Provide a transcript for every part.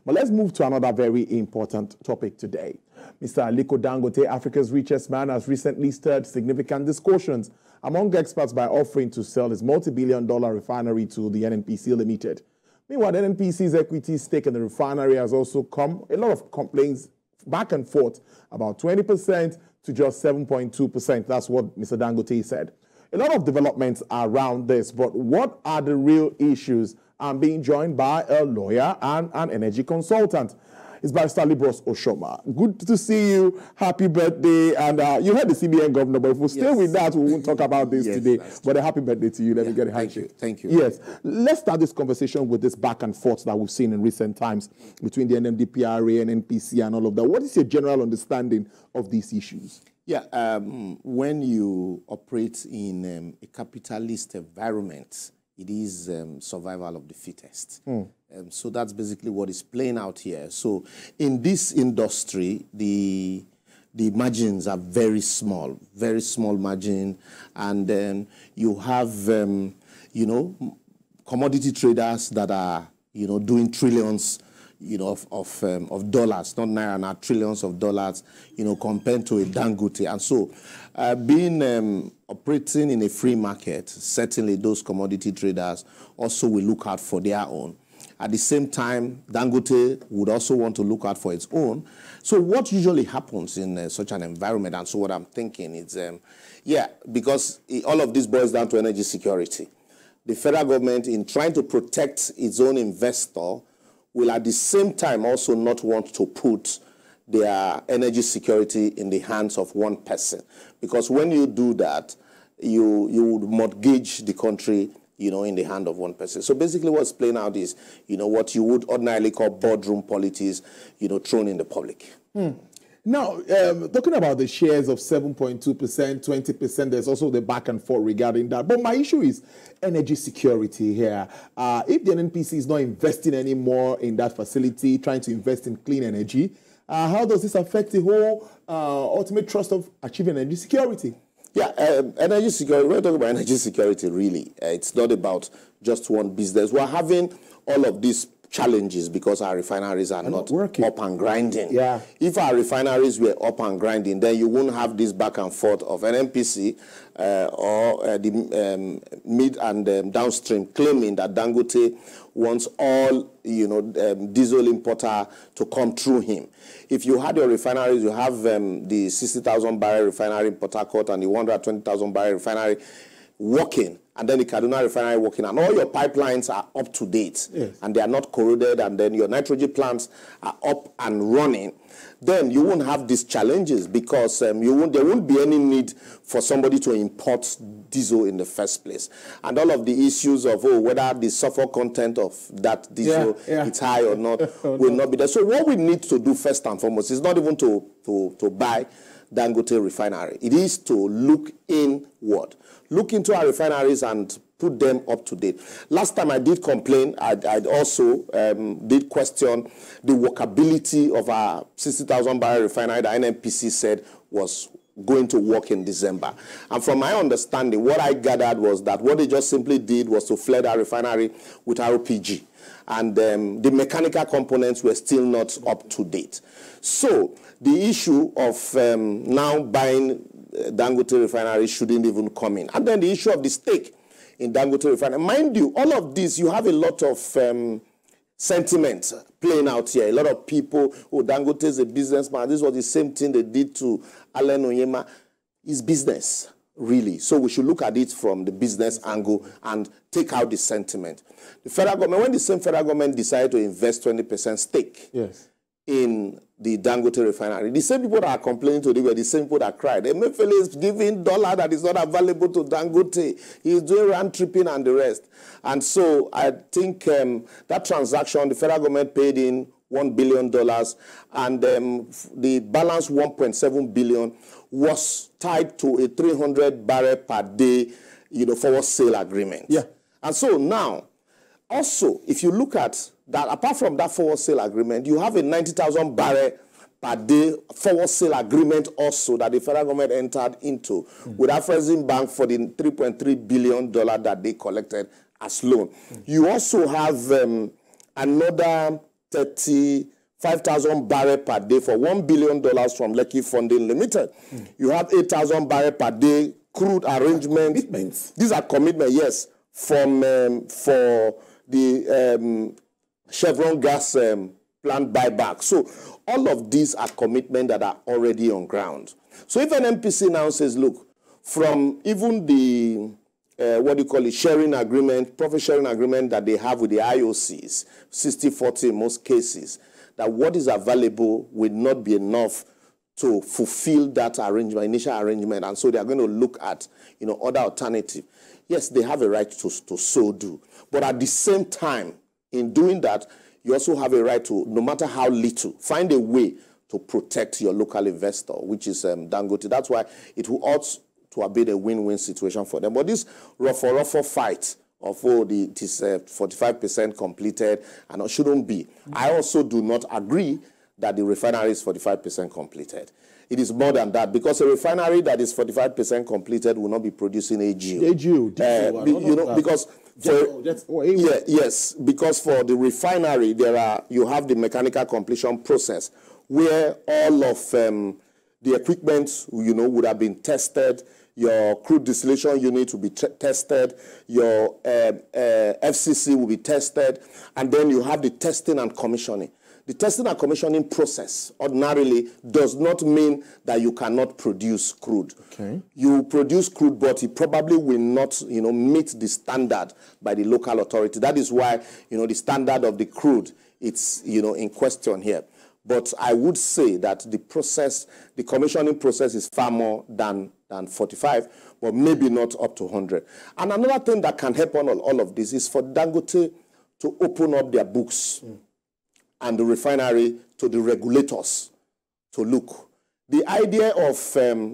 But let's move to another very important topic today. Mr. Aliko Dangote, Africa's richest man, has recently stirred significant discussions among experts by offering to sell his multi-billion-dollar refinery to the NNPC Limited. Meanwhile, the NNPC's equity stake in the refinery has also come a lot of complaints back and forth, about 20% to just 7.2%. That's what Mr. Dangote said. A lot of developments around this, but what are the real issues? I'm being joined by a lawyer and an energy consultant. It's Barrister Liborous Oshoma. Good to see you. Happy birthday. And you heard the CBN governor, but if we stay with that, we won't talk about this today. But a happy birthday to you. Let me get a handshake. Thank you. Yes. Let's start this conversation with this back and forth that we've seen in recent times between the NMDPRA, NNPC, and all of that. What is your general understanding of these issues? Yeah, when you operate in a capitalist environment, it is survival of the fittest. So that's basically what is playing out here. So in this industry, the margins are very small margin, and then you have you know, commodity traders that are doing trillions of dollars, not naira, not trillions of dollars, compared to a Dangote. And so being operating in a free market, certainly those commodity traders also will look out for their own. At the same time, Dangote would also want to look out for its own. So what usually happens in such an environment, and so what I'm thinking is, because all of this boils down to energy security. The federal government, in trying to protect its own investor, will at the same time also not want to put their energy security in the hands of one person. Because when you do that, you would mortgage the country, in the hand of one person. So basically what's playing out is, what you would ordinarily call boardroom politics, thrown in the public. Now, talking about the shares of 7.2%, 20%, there's also the back and forth regarding that. But my issue is energy security here. If the NNPC is not investing anymore in that facility, trying to invest in clean energy, how does this affect the whole ultimate trust of achieving energy security? Yeah, energy security, we're talking about energy security, really. It's not about just one business. We're having all of these challenges because our refineries are not working, up and grinding. Yeah. If our refineries were up and grinding, then you wouldn't have this back and forth of NNPC or the mid and downstream claiming that Dangote wants all, diesel importer to come through him. If you had your refineries, you have the 60,000 barrel refinery in Port Harcourt and the 120,000 barrel refinery working, and then the Kaduna refinery working, and all your pipelines are up to date, and they are not corroded, and then your nitrogen plants are up and running, then you won't have these challenges because there won't be any need for somebody to import diesel in the first place. And all of the issues of whether the sulfur content of that diesel is high or not will not be there. So what we need to do first and foremost is not even to buy Dangote refinery. It is to look inward. Look into our refineries and put them up to date. Last time I did complain, I'd also did question the workability of our 60,000 barrel refinery that NNPC said was going to work in December. And from my understanding, what I gathered was that what they just simply did was to flood our refinery with RPG. And the mechanical components were still not up to date. So the issue of now buying Dangote refinery shouldn't even come in. And then the issue of the stake in Dangote refinery. Mind you, all of this, you have a lot of sentiment playing out here. A lot of people, Dangote is a businessman. This was the same thing they did to Allen Onyema. It's business, really. So we should look at it from the business angle and take out the sentiment. The federal government, when the same federal government decided to invest 20% stake in the Dangote refinery, the same people that are complaining today were the same people that cried. Emefiele is giving dollar that is not available to Dangote. He's doing round tripping and the rest. And so I think that transaction, the federal government paid in $1 billion, and the balance 1.7 billion was tied to a 300 barrel per day, forward sale agreement. Yeah. And so now, also, if you look at that, apart from that forward sale agreement, you have a 90,000 barrel per day forward sale agreement also that the federal government entered into with Afrexim Bank for the $3.3 billion that they collected as loan. You also have another 35,000 barrels per day for $1 billion from Lekki Funding Limited. You have 8,000 barrels per day crude arrangement. Commitments. These are commitments, yes, from for the Chevron gas plant buyback. So all of these are commitments that are already on ground. So if an NNPC now says, look, from even the sharing agreement, profit sharing agreement that they have with the IOCs, 60-40 in most cases, that what is available will not be enough to fulfill that arrangement, initial arrangement, and so they are going to look at, other alternative. Yes, they have a right to so do, but at the same time, in doing that, you also have a right to, no matter how little, find a way to protect your local investor, which is Dangote. That's why it ought to have been a win-win situation for them. But this rough fight of, it is 45% completed, and it shouldn't be. I also do not agree that the refinery is 45% completed. It is more than that, because a refinery that is 45% completed will not be producing AGO. Because because for the refinery, you have the mechanical completion process where all of the equipment, would have been tested. Your crude distillation unit will be tested. Your FCC will be tested. And then you have the testing and commissioning. The testing and commissioning process ordinarily does not mean that you cannot produce crude. Okay. You produce crude, but it probably will not, meet the standard by the local authority. That is why, the standard of the crude, it's, in question here. But I would say that the commissioning process is far more than 45, but maybe not up to 100. And another thing that can help on all of this is for Dangote to open up their books and the refinery to the regulators to look. The idea of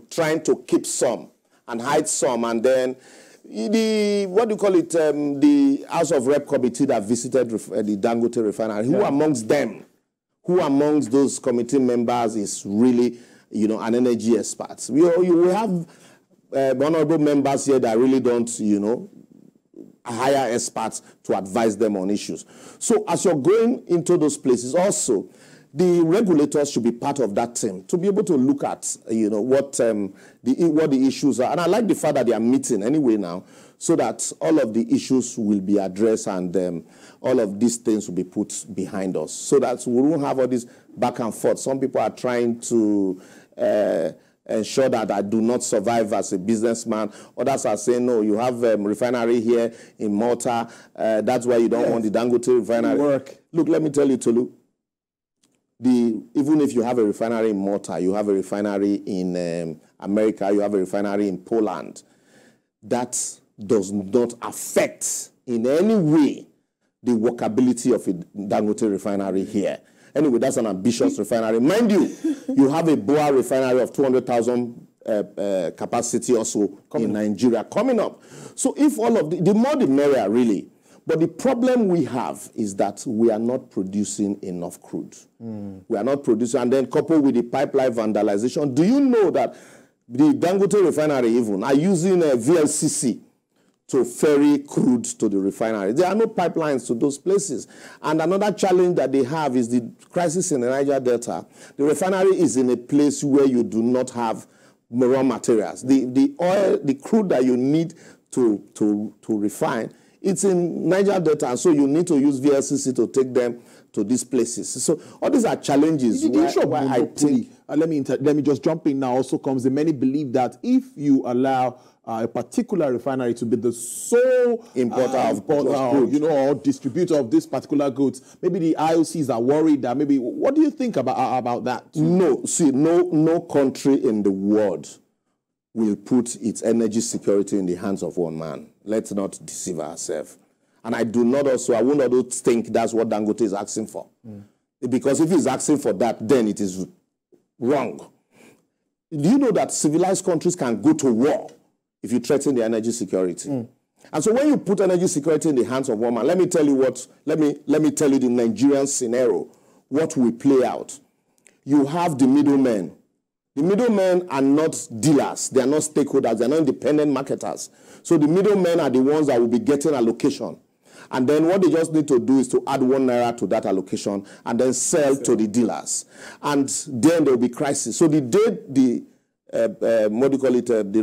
trying to keep some and hide some, and then the House of Rep committee that visited the Dangote refinery, who amongst those committee members is really, an energy expert? We have honorable members here that really don't, hire experts to advise them on issues. So as you're going into those places, also, the regulators should be part of that team to be able to look at, what the issues are. And I like the fact that they are meeting anyway now, so that all of the issues will be addressed and all of these things will be put behind us, so that we won't have all this back and forth. Some people are trying to ensure that I do not survive as a businessman. Others are saying, no, you have a refinery here in Malta. That's why you don't want the Dangote refinery. Look, let me tell you, Tolu, even if you have a refinery in Malta, you have a refinery in America, you have a refinery in Poland, that does not affect in any way the workability of a Dangote refinery here. Anyway, that's an ambitious refinery. Mind you, you have a Boa refinery of 200,000 capacity also in Nigeria coming up. So if all of the more the merrier, really. But the problem we have is that we are not producing enough crude. We are not producing, and then coupled with the pipeline vandalization. Do you know that the Dangote refinery even are using a VLCC to ferry crude to the refinery? There are no pipelines to those places. And another challenge that they have is the crisis in the Niger Delta. The refinery is in a place where you do not have raw materials. The oil, the crude that you need to refine, it's in Niger Delta, and so you need to use VLCC to take them to these places. So all these are challenges. Why I think, let me just jump in now. Also comes, many believe that if you allow a particular refinery to be the sole importer of crude, or distributor of this particular goods, maybe the IOCs are worried that maybe. What do you think about that? No country in the world will put its energy security in the hands of one man. Let's not deceive ourselves. And I won't also think that's what Dangote is asking for. Because if he's asking for that, then it is wrong. Do you know that civilized countries can go to war if you threaten their energy security? And so when you put energy security in the hands of one man, let me tell you the Nigerian scenario, what will play out. You have the middlemen. The middlemen are not dealers. They are not stakeholders. They are not independent marketers. So the middlemen are the ones that will be getting allocation. And then what they just need to do is to add 1 naira to that allocation and then sell to the dealers. And then there will be crisis. So the day the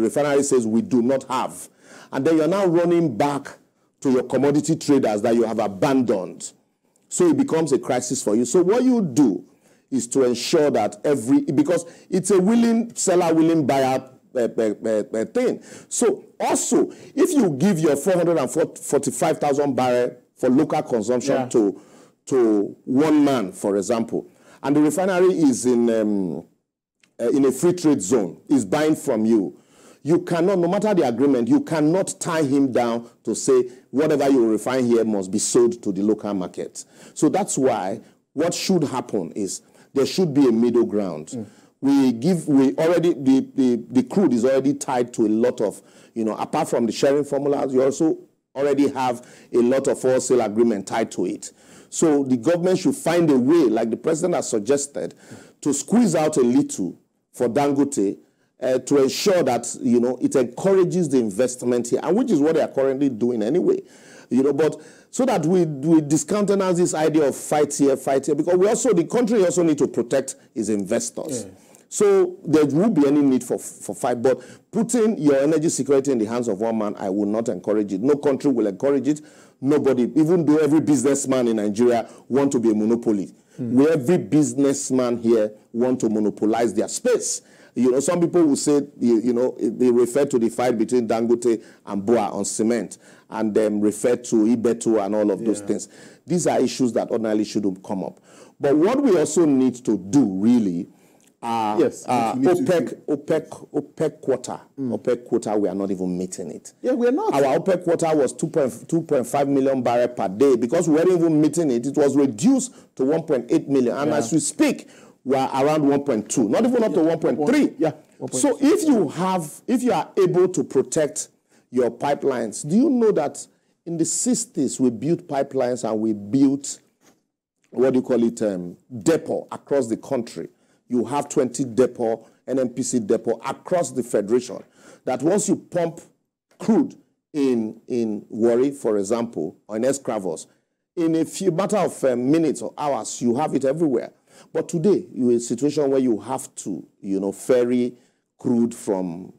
refinery says we do not have, and then you're now running back to your commodity traders that you have abandoned. So it becomes a crisis for you. So what you do is to ensure that because it's a willing seller, willing buyer thing. So also, if you give your 445,000 barrel for local consumption to one man, for example, and the refinery is in a free trade zone, is buying from you, you cannot, no matter the agreement, you cannot tie him down to say whatever you refine here must be sold to the local market. So that's why what should happen is there should be a middle ground. The crude is already tied to a lot of, apart from the sharing formulas, you also already have a lot of wholesale agreement tied to it. So the government should find a way, like the president has suggested, to squeeze out a little for Dangote to ensure that, it encourages the investment here, and which is what they are currently doing anyway. But so that we discountenance this idea of fight here, because the country also need to protect its investors. Yeah. So there won't be any need for fight. But putting your energy security in the hands of one man, I will not encourage it. No country will encourage it. Nobody, even though every businessman in Nigeria want to be a monopoly. Where every businessman here want to monopolize their space. Some people will say, they refer to the fight between Dangote and Boa on cement, and refer to Ibeto and all of those things. These are issues that ordinarily shouldn't come up. But what we also need to do, really, OPEC quota. OPEC quota, we are not even meeting it. Yeah, we are not. Our OPEC quota was 2.5 million barrels per day. Because we weren't even meeting it, it was reduced to 1.8 million. And as we speak, we are around 1.2, not even up to 1.3. Yeah. So if you are able to protect your pipelines, do you know that in the 60s we built pipelines and we built, depot across the country. You have 20 depot, NNPC depot across the federation, that once you pump crude in Warri, for example, or in Escravos, in a few matter of minutes or hours, you have it everywhere. But today, you're in a situation where you have to, ferry crude from,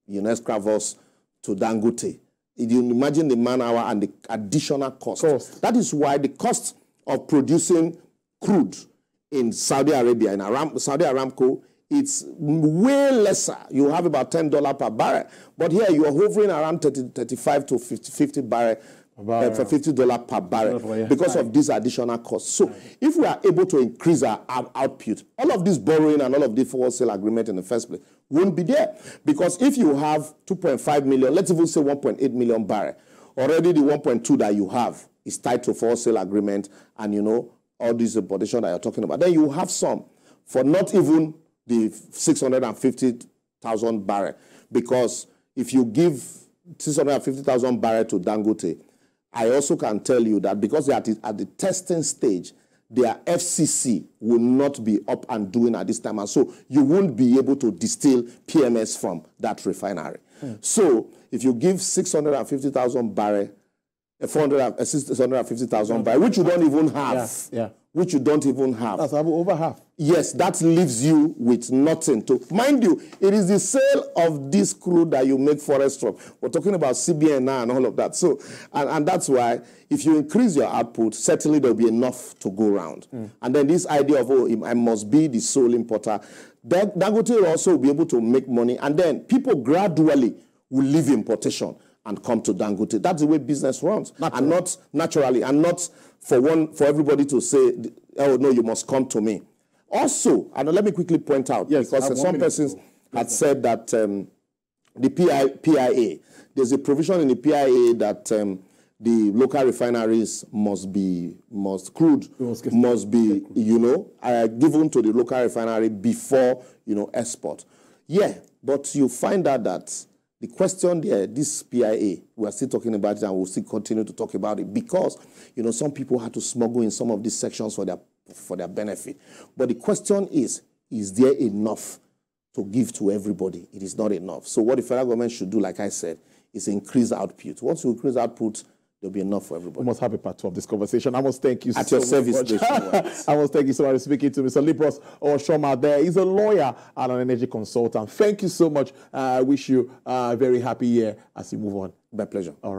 Escravos to Dangote. You imagine the man hour and the additional cost. That is why the cost of producing crude in Saudi Arabia, Saudi Aramco, it's way lesser. You have about $10 per barrel. But here you are hovering around 35 to 50 barrel. For $50 per barrel because of these additional costs. So if we are able to increase our output, all of this borrowing and all of this wholesale agreement in the first place won't be there. Because if you have 2.5 million, let's even say 1.8 million barrel, already the 1.2 that you have is tied to wholesale agreement and, all this importation that you're talking about. Then you have some for not even the 650,000 barrel. Because if you give 650,000 barrel to Dangote, I also can tell you that because they are at the testing stage, their FCC will not be up and doing at this time. And so you won't be able to distill PMS from that refinery. So if you give 650,000 barrel, 650,000 barrel, which you don't even have, which you don't even have. That's over half. Yes, that leaves you with nothing to. Mind you, it is the sale of this crude that you make forest from. We're talking about CBN now and all of that. So, and that's why if you increase your output, certainly there'll be enough to go around. And then this idea of, I must be the sole importer, Dangote will also be able to make money. And then people gradually will leave importation and come to Dangote. That's the way business runs. And not naturally, and not for everybody to say, oh no, you must come to me. Also, and let me quickly point out, because some persons had said that the PIA, there's a provision in the PIA that the local refineries must be given to the local refinery before, export. Yeah, but you find out that the question there, this PIA, we are still talking about it and we'll still continue to talk about it because, some people had to smuggle in some of these sections for their benefit. But the question is there enough to give to everybody? It is not enough. So what the federal government should do, like I said, is increase output. Once you increase output, there'll be enough for everybody. We must have a part 2 of this conversation. I must thank you At so your service, much. I must thank you so much for speaking to Mr. Liborous Oshoma there. He's a lawyer and an energy consultant. Thank you so much. I wish you a very happy year as you move on. My pleasure. All right.